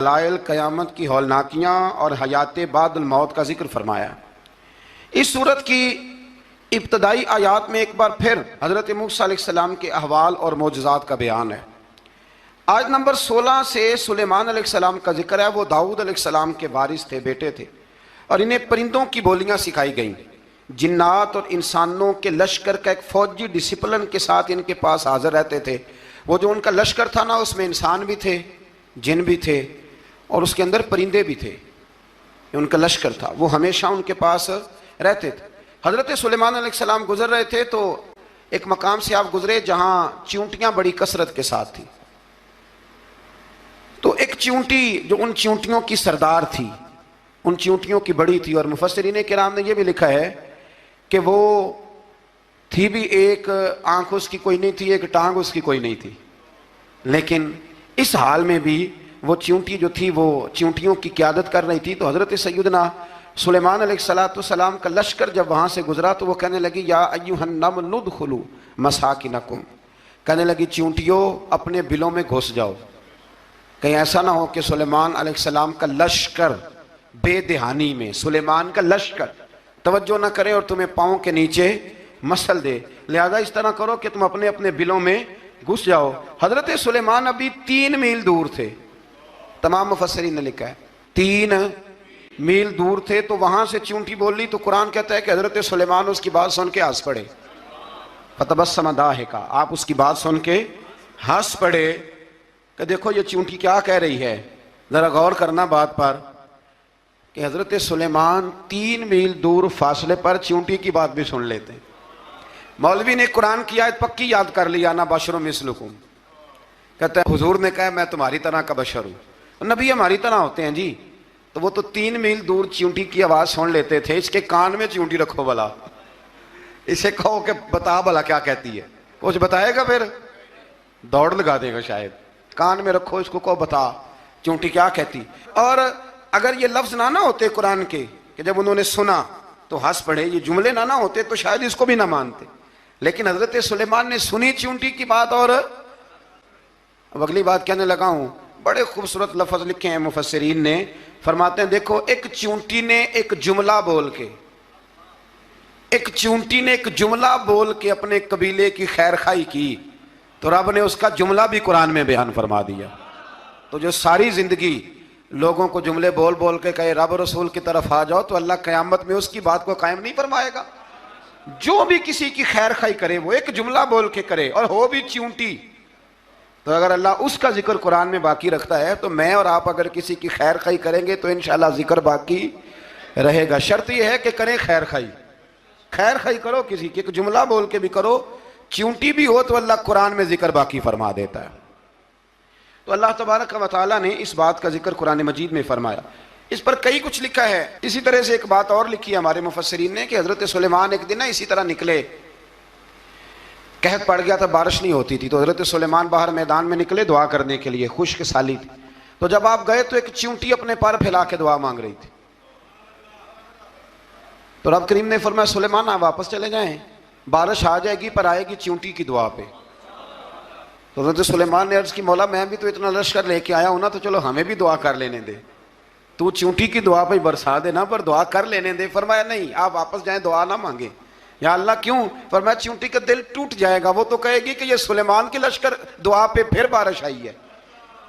दलाइल क़यामत की हौलनाकियाँ और हयात बादल मौत का जिक्र फरमाया। इस सूरत की इब्तदाई आयात में एक बार फिर हज़रत मूसा अलैहिस्सलाम के अहवाल और मोजज़ात का बयान है। आज नंबर 16 से सुलेमान अलैहिस्सलाम का जिक्र है। वो दाऊद अलैहिस्सलाम के वारिस थे, बेटे थे, और इन्हें परिंदों की बोलियाँ सिखाई गईं। जिन्नात और इंसानों के लश्कर का एक फ़ौजी डिसिप्लिन के साथ इनके पास हाजिर रहते थे। वो जो उनका लश्कर था ना, उसमें इंसान भी थे, जिन भी थे, और उसके अंदर परिंदे भी थे। उनका लश्कर था, वो हमेशा उनके पास रहते थे। हज़रत सुलेमान अलैहिस्सलाम गुजर रहे थे तो एक मकाम से आप गुजरे जहाँ चींटियाँ बड़ी कसरत के साथ थी। तो एक चींटी जो उन चींटियों की सरदार थी, उन चींटियों की बड़ी थी, और मुफस्सिरीन किराम ने यह भी लिखा है कि वो थी भी, एक आंख उसकी कोई नहीं थी, एक टांग उसकी कोई नहीं थी, लेकिन इस हाल में भी वो चींटी जो थी वो चींटियों की क़यादत कर रही थी। तो हज़रत सैयदना सुलेमान अलैहिस्सलाम का लश्कर जब वहाँ से गुजरा तो वो कहने लगी, या अय्युहन नमल उदखुलू मसाकिनकुम, कहने लगी चींटियों अपने बिलों में घुस जाओ, कहीं ऐसा ना हो कि सुलेमान अलैहिस्सलाम का लश्कर बेदहानी में, सुलेमान का लश्कर तवज्जो ना करे और तुम्हें पाँव के नीचे मसल दे, लिहाजा इस तरह करो कि तुम अपने अपने बिलों में घुस जाओ। हज़रत सुलेमान अभी 3 मील दूर थे, तमाम मुफस्सिरीन ने लिखा है 3 मील दूर थे। तो वहां से चींटी बोली तो कुरान कहता है कि हज़रत सुलेमान उसकी बात सुन के हंस पड़े। फतबस्सम दाहिका, आप उसकी बात सुन के हंस पड़े कि देखो ये चींटी क्या कह रही है, ज़रा गौर करना बात पर कि हज़रत सुलेमान 3 मील दूर फासले पर चींटी की बात भी सुन लेते हैं। मौलवी ने कुरान की आयत पक्की याद कर लिया, ना बशरुम मिसलुकुम, कहता है हुजूर ने कहा मैं तुम्हारी तरह का बशर हूँ, नबी हमारी तरह होते हैं जी। तो वो तो 3 मील दूर चींटी की आवाज़ सुन लेते थे। इसके कान में चींटी रखो भला, इसे कहो कि बता भला क्या कहती है, कुछ बताएगा फिर दौड़ लगा देगा शायद। कान में रखो इसको, कहो बता चींटी क्या कहती। और अगर ये लफ्ज़ ना होते कुरान के कि जब उन्होंने सुना तो हंस पड़े, ये जुमले ना होते तो शायद इसको भी ना मानते। लेकिन हज़रत सुलेमान ने सुनी चींटी की बात, और अब अगली बात कहने लगा हूँ। बड़े खूबसूरत लफ्ज़ लिखे हैं मुफस्सिरीन ने, फरमाते हैं देखो एक चींटी ने एक जुमला बोल के, एक चींटी ने एक जुमला बोल के अपने कबीले की खैर खाई की तो रब ने उसका जुमला भी कुरान में बयान फरमा दिया। तो जो सारी जिंदगी लोगों को जुमले बोल बोल के कहे रब रसूल की तरफ आ जाओ, तो अल्लाह क़यामत में उसकी बात को कायम नहीं फरमाएगा। जो भी किसी की खैर खाई करे वो एक जुमला बोल के करे, और हो भी चींटी, तो अगर अल्लाह उसका जिक्र कुरान में बाकी रखता है तो मैं और आप अगर किसी की खैर खाई करेंगे तो इंशाअल्लाह जिक्र बाकी रहेगा। शर्त यह है कि करें खैर खाई, खैर खाई करो किसी की, एक जुमला बोल के भी करो, चींटी भी हो तो अल्लाह कुरान में जिक्र बाकी फरमा देता है। तो अल्लाह तबारक व तआला ने इस बात का जिक्र कुरान मजीद में फरमाया। इस पर कई कुछ लिखा है। इसी तरह से एक बात और लिखी है हमारे मुफस्सिरीन ने कि हज़रत सुलेमान एक दिन ना इसी तरह निकले, कहत पड़ गया था, बारिश नहीं होती थी, तो हज़रत सुलेमान बाहर मैदान में निकले दुआ करने के लिए, खुश्क साली थी। तो जब आप गए तो एक चींटी अपने पैर फैला के दुआ मांग रही थी। तो रब करीम ने फरमाया सुलेमान आप वापस चले जाएं, बारिश आ जाएगी पर आएगी चींटी की दुआ पे। तो हज़रत सुलेमान ने अर्ज़ की मौला मैं भी तो इतना लश्कर लेके आया हूं ना, तो चलो हमें भी दुआ कर लेने दे, तू चींटी की दुआ पे बरसा देना पर दुआ कर लेने दे। फरमाया नहीं आप वापस जाएं, दुआ ना मांगे। या अल्लाह क्यों? फरमाया चींटी का दिल टूट जाएगा, वो तो कहेगी कि ये सुलेमान की लश्कर दुआ पे फिर बारिश आई है।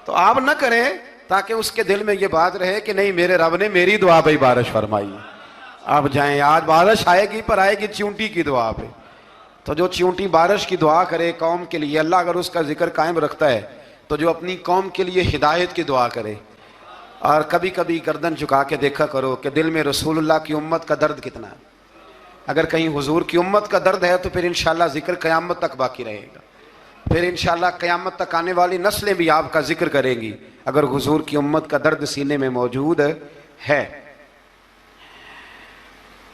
तो आप ना करें ताकि उसके दिल में ये बात रहे कि नहीं मेरे रब ने मेरी दुआ पे बारिश फरमाई। आप जाएं, आज बारिश आएगी पर आएगी चींटी की दुआ पे। तो जो चींटी बारिश की दुआ करे कौम के लिए, अल्लाह अगर उसका जिक्र कायम रखता है तो जो अपनी कौम के लिए हिदायत की दुआ करे। और कभी कभी गर्दन झुका के देखा करो कि दिल में रसूलुल्लाह की उम्मत का दर्द कितना है। अगर कहीं हुजूर की उम्मत का दर्द है तो फिर इंशाअल्लाह जिक्र क़यामत तक बाकी रहेगा। फिर इंशाअल्लाह क़यामत तक आने वाली नस्लें भी आपका जिक्र करेंगी अगर हुजूर की उम्मत का दर्द सीने में मौजूद है।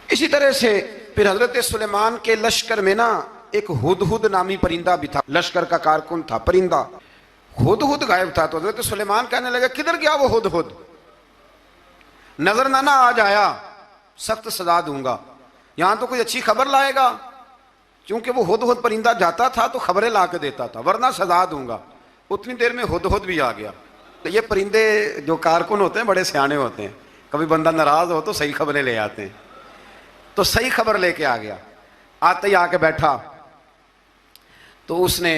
इसी तरह से फिर हज़रत सुलेमान के लश्कर में ना एक हुदहुद नामी परिंदा भी था, लश्कर का कारकुन था परिंदा। हुदहुद गायब था। तो हज़रत सुलेमान कहने लगे किधर गया वो हुदहुद, नजर ना आज आया सख्त सजा दूंगा, यहां तो कोई अच्छी खबर लाएगा। क्योंकि वो हुदहुद परिंदा जाता था तो खबरें ला के देता था, वरना सजा दूंगा। उतनी देर में हुदहुद भी आ गया। तो ये परिंदे जो कारकुन होते हैं बड़े सियाने होते हैं, कभी बंदा नाराज हो तो सही खबरें ले आते हैं। तो सही खबर लेके आ गया, आते ही आके बैठा तो उसने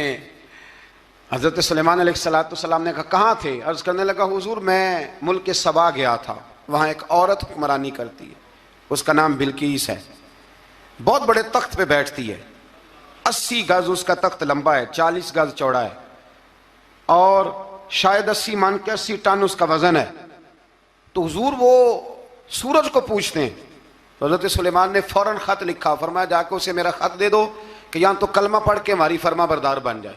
हजरत सुलेमान अलैहिस्सलाम ने कहा कहाँ थे? अर्ज करने लगा हुजूर मैं मुल्क के सबा गया था, वहां एक औरत हुक्मरानी करती है, उसका नाम बिल्कीस है, बहुत बड़े तख्त पे बैठती है, 80 गज उसका तख्त लंबा है, 40 गज चौड़ा है और शायद 80 मान के 80 टन उसका वजन है। तो हुजूर वो सूरज को पूछते हैं। तो हजरत सुलेमान ने फौरन खत लिखा, फरमाया जाके उसे मेरा खत दे दो कि या तो कलमा पढ़ के हमारी फर्मा बरदार बन जाए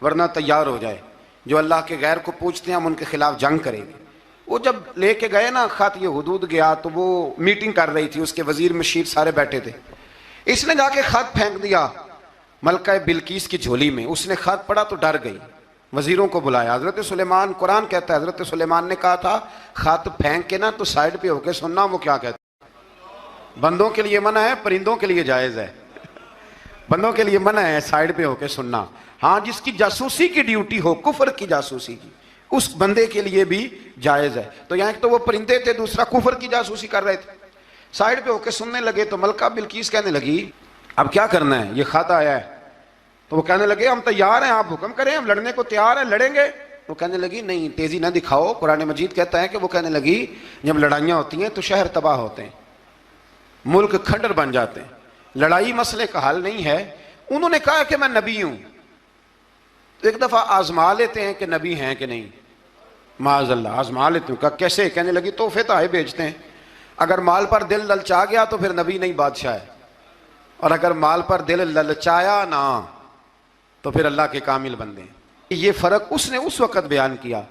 वरना तैयार हो जाए, जो अल्लाह के गैर को पूछते हैं हम उनके खिलाफ जंग करेंगे। वो जब लेके गए ना खत, ये हुदूद गया तो वो मीटिंग कर रही थी, उसके वजीर मशीर सारे बैठे थे। इसने जाके खत फेंक दिया मलका बिल्कीस की झोली में। उसने खत पढ़ा तो डर गई, वजीरों को बुलाया। हजरत सुलेमान, कुरान कहता है हजरत सुलेमान ने कहा था खत फेंक के ना तो साइड पे होके सुनना वो क्या कहता है। बंदों के लिए मना है, परिंदों के लिए जायज है। बंदों के लिए मना है साइड पे होके सुनना। हाँ, जिसकी जासूसी की ड्यूटी हो, कुफर की जासूसी की, उस बंदे के लिए भी जायज है। तो यहाँ तो वो परिंदे थे, दूसरा कुफर की जासूसी कर रहे थे, साइड पे होके सुनने लगे। तो मलका बिल्कीस कहने लगी अब क्या करना है, ये खत आया है। तो वो कहने लगे हम तैयार हैं, आप हुक्म करें, हम लड़ने को तैयार हैं, लड़ेंगे। वो कहने लगी नहीं, तेजी ना दिखाओ। कुरान मजीद कहता है कि वो कहने लगी जब लड़ाइयाँ होती हैं तो शहर तबाह होते हैं, मुल्क खंडर बन जाते हैं, लड़ाई मसले का हल नहीं है। उन्होंने कहा कि मैं नबी हूं, तो एक दफा आजमा लेते हैं कि नबी हैं कि नहीं, माज़अल्लाह आजमा लेते हैं। कहा कैसे? कहने लगी तोहफे तो आए भेजते हैं, अगर माल पर दिल ललचा गया तो फिर नबी नहीं बादशाह है, और अगर माल पर दिल ललचाया ना तो फिर अल्लाह के कामिल बंदे हैं। ये फर्क उसने उस वक्त बयान किया।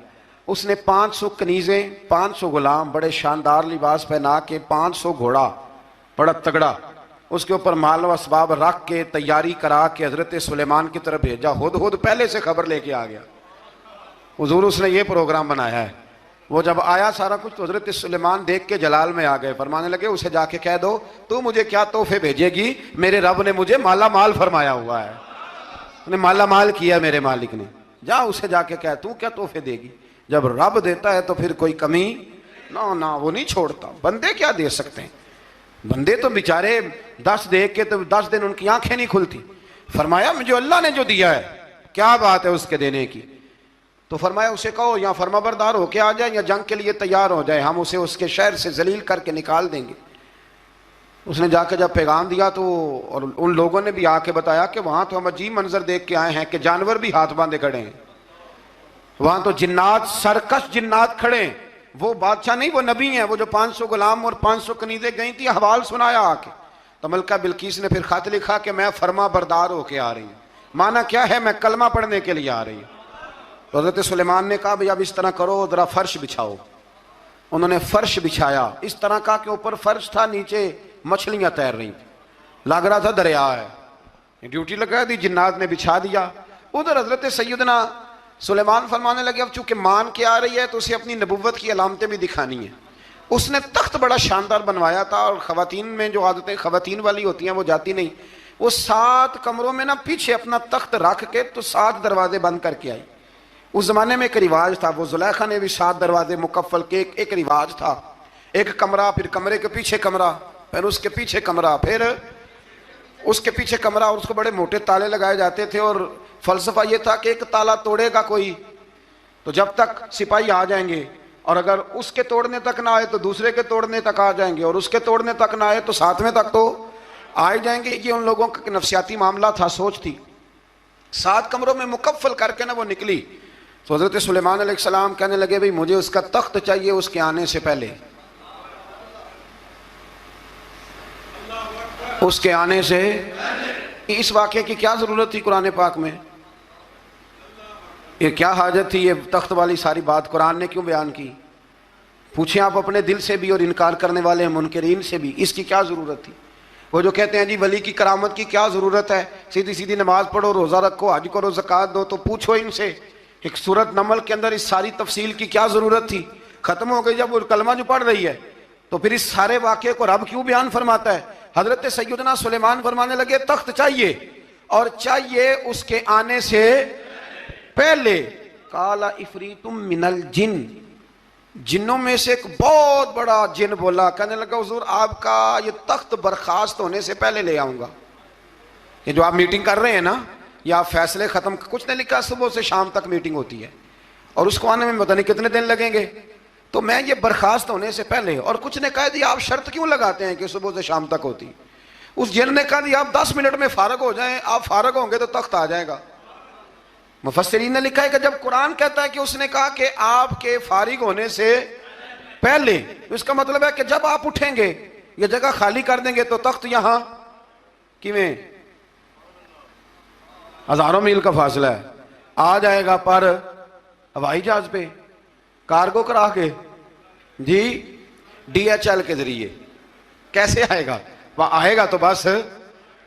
उसने 500 कनीजें, 500 गुलाम, बड़े शानदार लिबास पहना के, 500 घोड़ा बड़ा तगड़ा, उसके ऊपर माल व असबाब रख के तैयारी करा के हजरत सुलेमान की तरफ भेजा। हुद पहले से खबर लेके आ गया, हुजूर उसने ये प्रोग्राम बनाया है। वो जब आया सारा कुछ तो हजरत सुलेमान देख के जलाल में आ गए, फरमाने लगे उसे जाके कह दो तू मुझे क्या तोहफे भेजेगी, मेरे रब ने मुझे माला माल फरमाया हुआ है, उन्हें माला माल किया मेरे मालिक ने, जा उसे जाके कह तू क्या तोहफे देगी। जब रब देता है तो फिर कोई कमी ना ना वो नहीं छोड़ता। बंदे क्या दे सकते हैं, बंदे तो बेचारे 10 देख के तो 10 दिन उनकी आंखें नहीं खुलती। फरमाया मुझे अल्लाह ने जो दिया है क्या बात है उसके देने की। तो फरमाया उसे कहो या फरमाबरदार होके आ जाए या जंग के लिए तैयार हो जाए, हम उसे उसके शहर से जलील करके निकाल देंगे। उसने जाकर जब पैगाम दिया तो और उन लोगों ने भी आके बताया कि वहां तो हम अजीब मंजर देख के आए हैं कि जानवर भी हाथ बांधे खड़े हैं, वहां तो जिन्नात, सरकश जिन्नात खड़े हैं। वो बादशाह नहीं, वो नबी हैं, वो जो 500 गुलाम और 500 कनीजें गई थी, हवाल सुनाया आके। तो मलका बिल्कीस ने फिर खत लिखा कि मैं फरमा बरदार होके आ रही हूँ। माना क्या है, मैं कलमा पढ़ने के लिए आ रही हूँ। तो हजरत सुलेमान ने कहा भाई अब इस तरह करो, जरा फर्श बिछाओ। उन्होंने फर्श बिछाया, इस तरह का कि ऊपर फर्श था, नीचे मछलियां तैर रही थी, लग रहा था दरिया है। ड्यूटी लगा दी, जिन्नात ने बिछा दिया। उधर हजरत सैयदना सुलेमान फरमाने लगे अब चूंकि मान के आ रही है तो उसे अपनी नबुव्वत की अलामतें भी दिखानी है। उसने तख्त बड़ा शानदार बनवाया था, और खवातीन में जो आदतें खवातीन वाली होती हैं वो जाती नहीं। वो 7 कमरों में ना पीछे अपना तख्त रख के तो 7 दरवाजे बंद करके आई। उस जमाने में एक रिवाज था, वो जुलेखा ने भी 7 दरवाजे मुकफ्फल के एक रिवाज था। एक कमरा, फिर कमरे के पीछे कमरा, फिर उसके पीछे कमरा, फिर उसके पीछे कमरा, और उसको बड़े मोटे ताले लगाए जाते थे। और फलसफा ये था कि एक ताला तोड़ेगा कोई तो जब तक सिपाही आ जाएंगे, और अगर उसके तोड़ने तक ना आए तो दूसरे के तोड़ने तक आ जाएंगे, और उसके तोड़ने तक ना आए तो 7वें तक तो आ ही जाएंगे। ये उन लोगों का नफसियाती मामला था, सोच थी। 7 कमरों में मुकफ्फल करके ना वो निकली। तो हजरत सुलेमान अलैहिस्सलाम कहने लगे भाई मुझे उसका तख्त चाहिए उसके आने से पहले, उसके आने से। इस वाक़े की क्या जरूरत थी कुरान पाक में, ये क्या हाजत थी, ये तख्त वाली सारी बात कुरान ने क्यों बयान की? पूछें आप अपने दिल से भी और इनकार करने वाले मुनकरीन से भी, इसकी क्या जरूरत थी? वो जो कहते हैं जी वली की करामत की क्या जरूरत है, सीधी सीधी नमाज पढ़ो, रोजा रखो, हज करो, ज़कात दो, तो पूछो इनसे एक सूरत नमल के अंदर इस सारी तफसील की क्या जरूरत थी? खत्म हो गई जब वो कलमा जो पढ़ रही है, तो फिर इस सारे वाक़े को रब क्यों बयान फरमाता है? हजरत सैयदना सुलेमान फरमाने लगे तख्त चाहिए, और चाहिए उसके आने से पहले। काला इफरीतुम मिनल जिन, जिन्नों में से एक बहुत बड़ा जिन बोला, कहने लगा हुजूर आपका ये तख्त बर्खास्त होने से पहले ले आऊंगा। ये जो आप मीटिंग कर रहे हैं ना, या आप फैसले खत्म, कुछ ने लिखा सुबह से शाम तक मीटिंग होती है और उसको आने में पता नहीं कितने दिन लगेंगे, तो मैं ये बर्खास्त होने से पहले, और कुछ ने कह दिया आप शर्त क्यों लगाते हैं कि सुबह से शाम तक होती। उस जिन ने कहा दिया आप 10 मिनट में फारग हो जाएं, आप फारग होंगे तो तख्त आ जाएगा। मुफस्सिरीन ने लिखा है कि जब कुरान कहता है कि उसने कहा कि आपके फारिग होने से पहले, तो इसका मतलब है कि जब आप उठेंगे ये जगह खाली कर देंगे तो तख्त यहां किवें, हजारों मील का फासला है, आ जाएगा। पर हवाई जहाज पे कार्गो करा के जी, DHL के जरिए कैसे आएगा? वह आएगा तो बस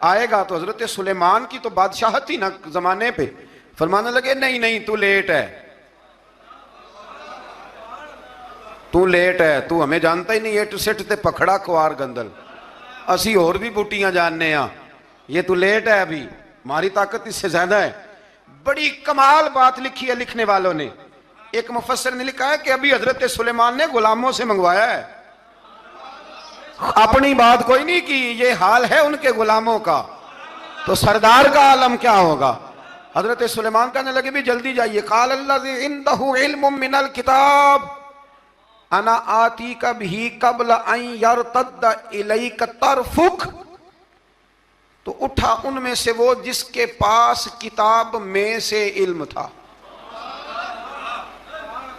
आएगा। तो हजरत सुलेमान की तो बादशाहत थी ना जमाने पे, फरमाने लगे नहीं नहीं तू लेट है, तू लेट है, तू हमें जानता ही नहीं, एट सिट ते पखड़ा कुआर गंदल, असी और भी बूटियां जानने आ, ये तू लेट है, अभी हमारी ताकत इससे ज्यादा है। बड़ी कमाल बात लिखी है लिखने वालों ने। एक मुफस्सिर ने लिखा है कि अभी हजरत सुलेमान ने गुलामों से मंगवाया है, अपनी बात कोई नहीं की, ये हाल है उनके गुलामों का, तो सरदार का आलम क्या होगा। हजरत सुलेमान कहने लगे भी जल्दी जाइए। काल अल्लज़ी इंदहु इल्मुम मिनल किताब अना आतीका बिही क़ब्ल अन यरतद्द इलैका तरफुक, तो उठा उनमें से वो जिसके पास किताब में से इल्म था,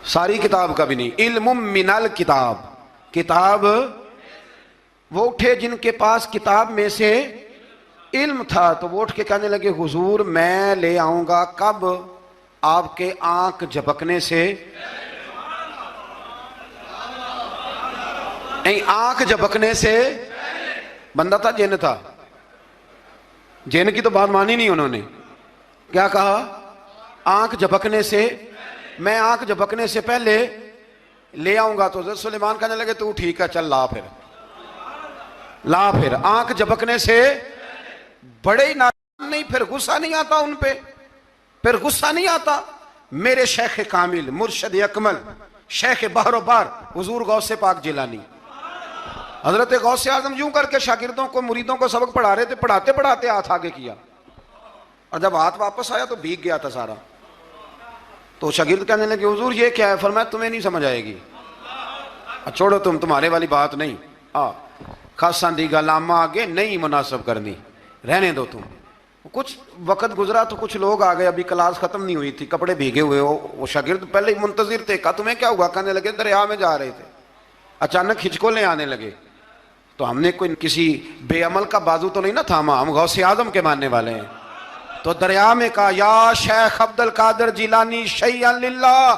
सारी किताब का भी नहीं, इल्मुम मिनल किताब, किताब, वो उठे जिनके पास किताब में से इल्म था। तो वो उठ के कहने लगे हुजूर मैं ले आऊंगा कब? आपके आंख झपकने से, नहीं आंख झपकने से, बंदा था जिन था, जिन की तो बात मानी नहीं उन्होंने, क्या कहा? आंख झपकने से, मैं आंख झपकने से पहले ले आऊंगा। तो हज़रत सुलेमान कहने लगे तू ठीक है चल ला फिर, ला फिर। आंख झपकने से बड़े ही नाराज, नहीं फिर गुस्सा नहीं आता उन पे, फिर गुस्सा नहीं आता। मेरे शेख कामिल मुर्शद अकमल शेख बहरोबार हुजूर गौसे पाक जिलानी, हजरत गौसे आजम यूं करके शागिर्दों को मुरीदों को सबक पढ़ा रहे थे, पढ़ाते पढ़ाते हाथ आगे किया और जब हाथ वापस आया तो भीग गया था सारा। तो शागिर्द कहने लगे हुजूर ये क्या है? फरमाया तुम्हें नहीं समझ आएगी, छोड़ो तुम्हारे वाली बात नहीं, खासा दी गलामा आगे नहीं मुनासब करनी, रहने दो तुम। कुछ वक्त गुजरा तो कुछ लोग आ गए, अभी क्लास खत्म नहीं हुई थी, कपड़े भीगे हुए हो, वो शागिर्द पहले ही मुंतजिर थे। कहा तुम्हें क्या हुआ? कहने लगे दरिया में जा रहे थे, अचानक हिचकोले आने लगे, तो हमने कोई किसी बेअमल का बाजू तो नहीं ना थामा, हम गौसे आजम के मानने वाले हैं। तो दरिया में कहा या शेख अब्दुल कादिर जिलानी शैय्यन लिल्लाह,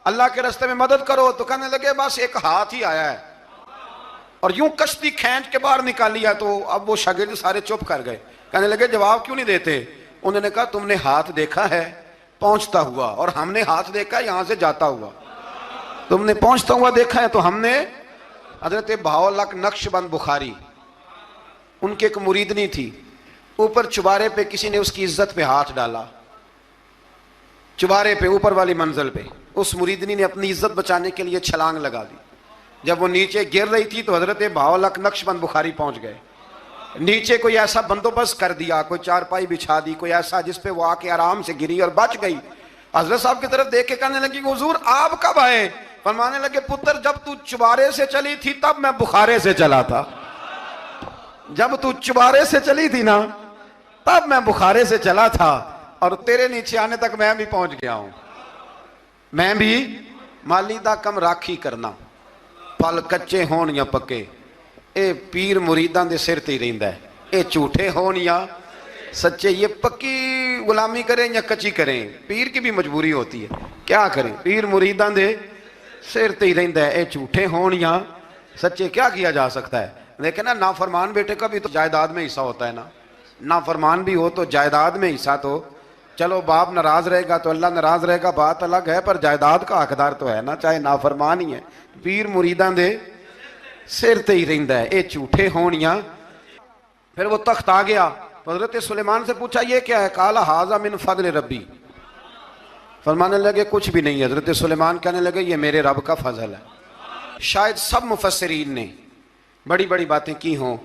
अल्लाह के रास्ते में मदद करो। तो कहने लगे बस एक हाथ ही आया है, और यूं कश्ती खींच के बाहर निकाली है। तो अब वो शागिर्द सारे चुप कर गए, कहने लगे जवाब क्यों नहीं देते? उन्होंने कहा तुमने हाथ देखा है पहुंचता हुआ, और हमने हाथ देखा है यहां से जाता हुआ, तुमने पहुंचता हुआ देखा है, तो हमने हजरत बहाउल्लाह नक्शबंद बुखारी, उनके एक मुरीदनी थी, ऊपर चुबारे पे किसी ने उसकी इज्जत पे हाथ डाला, चुबारे पे ऊपर वाली मंजिल पे, उस मुरीदनी ने अपनी इज्जत बचाने के लिए छलांग लगा दी। जब वो नीचे गिर रही थी तो हजरत बहाउल्लाह नक्शबंद बुखारी पहुंच गए, नीचे कोई ऐसा बंदोबस्त कर दिया, कोई चारपाई बिछा दी, कोई ऐसा जिसपे वो आके आराम से गिरी और बच गई। हजरत साहब की तरफ देख के कहने लगी हुजूर आप कब आए? फरमाने लगे पुत्र जब तू चुबारे से चली थी तब मैं बुखारे से चला था, जब तू चुबारे से चली थी ना तब मैं बुखारे से चला था, और तेरे नीचे आने तक मैं भी पहुंच गया हूं। मैं भी माली दा कम राखी करना, फल कच्चे होन या पक्के, ये पीर मुरीदां दे सिर ते ही रहिंदा है, ये झूठे होन या सच्चे, ये पक्की गुलामी करें या कच्ची करें, पीर की भी मजबूरी होती है, क्या करें, पीर मुरीदां दे सिर ते ही रहिंदा है, ये झूठे होन या सच्चे, क्या किया जा सकता है। लेकिन ना नाफरमान बेटे का भी तो जायदाद में हिस्सा होता है ना, नाफरमान भी हो तो जायदाद में हिस्सा, तो चलो बाप नाराज रहेगा तो अल्लाह नाराज रहेगा, बात अलग है, पर जायदाद का हकदार तो है ना, चाहे नाफरमान ही है। पीर मुरीदां दे सिर ते ही रहिंदा है, ये झूठे होन या। फिर वो तख्त आ गया तो हजरत सुलेमान से पूछा ये क्या है? काला हाजा मिन फजल रब्बी, फरमाने लगे कुछ भी नहीं। हजरत सुलेमान कहने लगे ये मेरे रब का फजल है। शायद सब मुफस्सिरीन ने बड़ी बड़ी बातें की हों,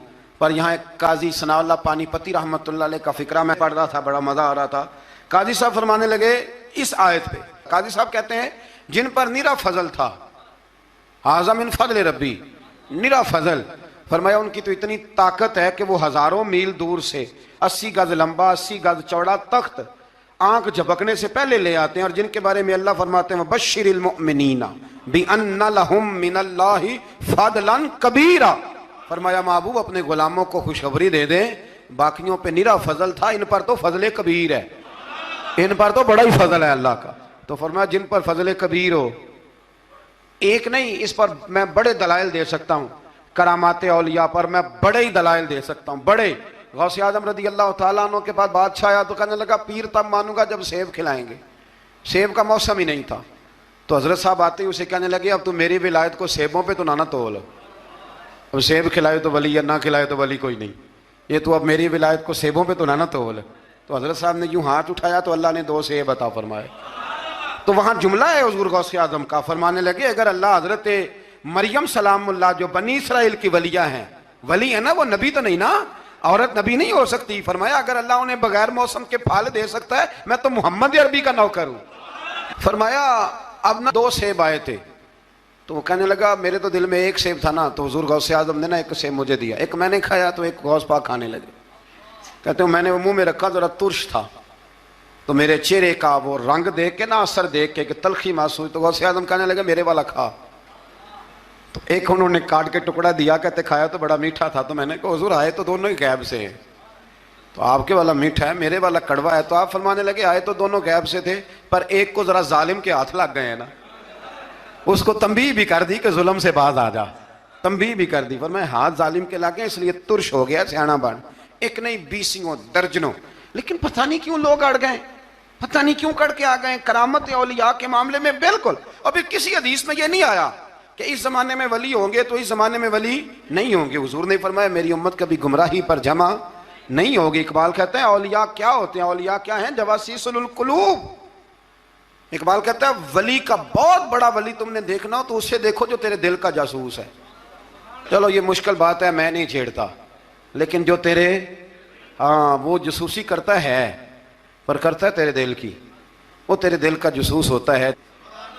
पर यहाँ एक काजी सनाउल्लाह पानीपती रहमतुल्लाह अलैह का फिक्रा मैं पढ़ रहा था, बड़ा मजा आ रहा था। काजी साहब फरमाने लगे इस आयत पे, काजी साहब कहते हैं जिन पर निरा फजल था, हाज़ा मिन फजल रब्बी, निरा फजल, फरमाया उनकी तो इतनी ताकत है कि वो हजारों मील दूर से 80 गज लंबा 80 गज चौड़ा तख्त आंख झपकने से पहले ले आते हैं। और जिनके बारे में अल्लाह फरमाते हैं बश्शिरिल मुमिनीना बिअन्ना लहुम मिनल्लाहि फदलन कबीरा, फरमाया महबूब अपने गुलामों को खुशखबरी दे दें, बाकियों पे निरा फजल था, इन पर तो फजल कबीर है, इन पर तो बड़ा ही फजल है अल्लाह का। तो फरमाया जिन पर फजल कबीर हो, एक नहीं, इस पर मैं बड़े दलाइल दे सकता हूँ, करामाते औलिया पर मैं बड़े ही दलाइल दे सकता हूँ, बड़े। गौसे आजम रदी अल्लाह तआला अन्हु के पास बादशाह आया तो कहने लगा पीर तब मानूंगा जब सेब खिलाएंगे। सेब का मौसम ही नहीं था। तो हजरत साहब आते ही उसे कहने लगे अब तू मेरी विलायत को सेबों पे तो ना तोल, अब सेब खिलाए तो वली या ना खिलाए तो वली कोई नहीं, ये तो अब मेरी विलायत को सेबों पे तो ना तोल। तो हजरत साहब ने यूं हाथ उठाया तो अल्लाह ने 2 सेब अता फरमाए। तो वहां जुमला है हुजूर गौसे आजम का, फरमाने लगे अगर अल्लाह हजरत मरियम सलामुल्लाह जो बनी इसराइल की वलिया हैं, वली है ना, वो नबी तो नहीं ना, औरत नबी नहीं हो सकती। फरमाया अगर अल्लाह उन्हें बगैर मौसम के फल दे सकता है, मैं तो मोहम्मद अरबी का नौकर हूं। फरमाया अब ना 2 सेब आए थे, तो वो कहने लगा मेरे तो दिल में एक सेब था ना, तो हुजूर गौसे आजम ने ना एक सेब मुझे दिया, एक मैंने खाया तो एक गौस पाक खाने लगे। कहते हो मैंने वो मुंह में रखा, जरा तुर्श था, तो मेरे चेहरे का वो रंग देख के ना, असर देख के तलखी महसूस, तो गौसे आजम कहने लगे मेरे वाला खा। तो एक उन्होंने काट के टुकड़ा दिया, कहते खाया तो बड़ा मीठा था। तो मैंने कहा हुजूर आए तो दोनों ही गैब से हैं, तो आपके वाला मीठा है, मेरे वाला कड़वा है। तो आप फरमाने लगे आए तो दोनों गैब से थे, पर एक को जरा जालिम के हाथ लग गए हैं ना, उसको तंबीह भी कर दी कि जुल्म से बाज आ जा, तंबीह भी कर दी। पर मैं हाथ जालिम के लागे इसलिए तुर्श हो गया, सियाना बन। एक नहीं 20 दर्जनों, लेकिन पता नहीं क्यों लोग अड़ गए, पता नहीं क्यों कड़ के आ गए करामत औलिया के मामले में। बिल्कुल अभी किसी हदीस में यह नहीं आया कि इस जमाने में वली होंगे तो इस जमाने में वली नहीं होंगे। हुजूर ने फरमाया मेरी उम्मत कभी गुमराही पर जमा नहीं होगी। इकबाल कहते हैं औलिया क्या होते हैं, औलिया क्या है, जवासीसुल कुलूब। इकबाल कहता है वली का बहुत बड़ा वली तुमने देखना हो तो उससे देखो जो तेरे दिल का जासूस है। चलो ये मुश्किल बात है, मैं नहीं छेड़ता, लेकिन जो तेरे हाँ वो जासूसी करता है, पर करता है तेरे दिल की, वो तेरे दिल का जासूस होता है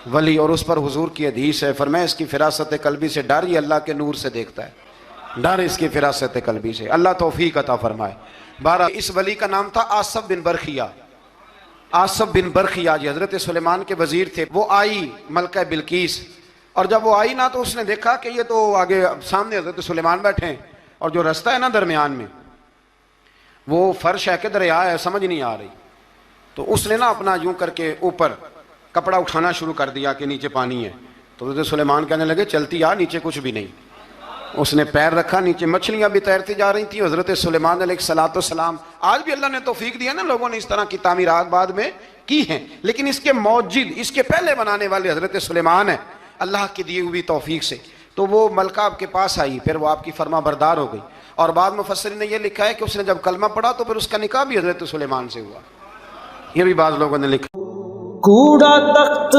वली। और उस पर हुजूर की हदीस है, फरमाया इसकी फिरासत कल्बी से डर, ये अल्लाह के नूर से देखता है, डर इसकी फिरासत कल्बी से, अल्लाह तौफीक अता फरमाए। 12 इस वली का नाम था आसफ बिन बरखिया। आसफ बिन बरखिया जी हजरत सुलेमान के वजीर थे। वो आई मलका बिल्कीस, और जब वो आई ना तो उसने देखा कि ये तो आगे सामने हजरत सुलेमान बैठे हैं, और जो रास्ता है ना दरमियान में वो फर्श है कि दरिया है, समझ नहीं आ रही। तो उसने ना अपना यूं करके ऊपर कपड़ा उठाना शुरू कर दिया कि नीचे पानी है। तो हजरत सुलेमान कहने लगे चलती आ, नीचे कुछ भी नहीं। उसने पैर रखा, नीचे मछलियां भी तैरती जा रही थी। हजरत सुलेमान अलैहिस्सलाम, आज भी अल्लाह ने तौफीक दिया ना, लोगों ने इस तरह की तामीरात बाद में की हैं, लेकिन इसके मौजिद इसके पहले बनाने वाले हजरत सुलेमान है अल्लाह की दी हुई तौफीक से। तो वो मलका आपके पास आई, फिर वो आपकी फरमा बरदार हो गई। और बाद मुफस्सिरीन ने यह लिखा है कि उसने जब कलमा पढ़ा तो फिर उसका निकाह भी हजरत सुलेमान से हुआ। यह भी बाद लोगों ने लिखा। कूड़ा तख्त